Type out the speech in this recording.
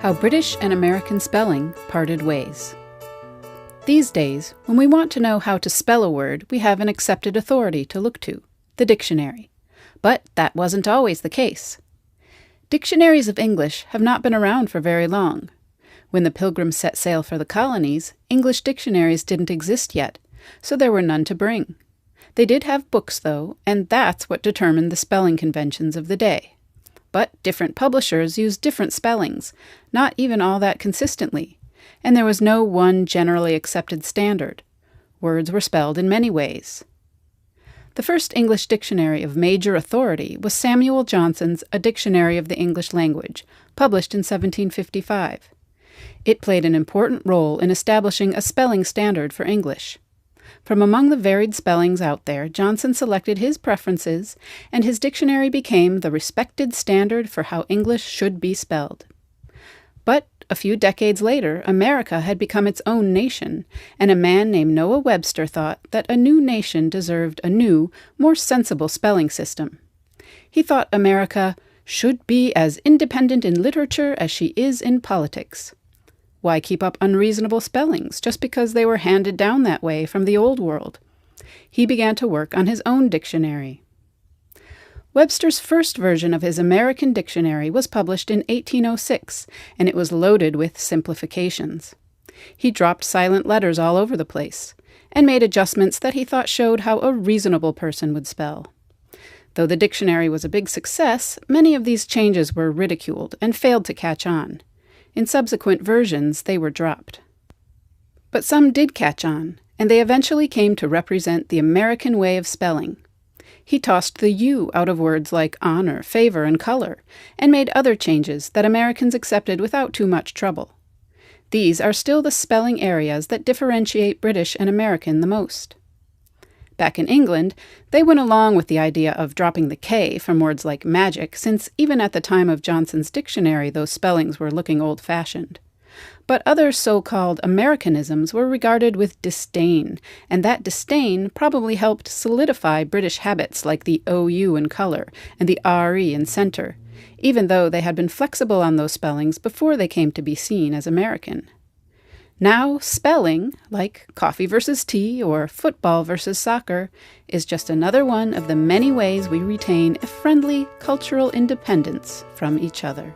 How British and American Spelling Parted Ways. These days, when we want to know how to spell a word, we have an accepted authority to look to, the dictionary. But that wasn't always the case. Dictionaries of English have not been around for very long. When the Pilgrims set sail for the colonies, English dictionaries didn't exist yet, so there were none to bring. They did have books, though, and that's what determined the spelling conventions of the day. But different publishers used different spellings, not even all that consistently, and there was no one generally accepted standard. Words were spelled in many ways. The first English dictionary of major authority was Samuel Johnson's A Dictionary of the English Language, published in 1755. It played an important role in establishing a spelling standard for English. From among the varied spellings out there, Johnson selected his preferences, and his dictionary became the respected standard for how English should be spelled. But a few decades later, America had become its own nation, and a man named Noah Webster thought that a new nation deserved a new, more sensible spelling system. He thought America should be as independent in literature as she is in politics. Why keep up unreasonable spellings just because they were handed down that way from the old world? He began to work on his own dictionary. Webster's first version of his American dictionary was published in 1806, and it was loaded with simplifications. He dropped silent letters all over the place, and made adjustments that he thought showed how a reasonable person would spell. Though the dictionary was a big success, many of these changes were ridiculed and failed to catch on. In subsequent versions, they were dropped. But some did catch on, and they eventually came to represent the American way of spelling. He tossed the U out of words like honor, favor, and color, and made other changes that Americans accepted without too much trouble. These are still the spelling areas that differentiate British and American the most. Back in England, they went along with the idea of dropping the K from words like magic, since even at the time of Johnson's dictionary those spellings were looking old-fashioned. But other so-called Americanisms were regarded with disdain, and that disdain probably helped solidify British habits like the OU in color and the RE in center, even though they had been flexible on those spellings before they came to be seen as American. Now, spelling, like coffee versus tea or football versus soccer, is just another one of the many ways we retain a friendly cultural independence from each other.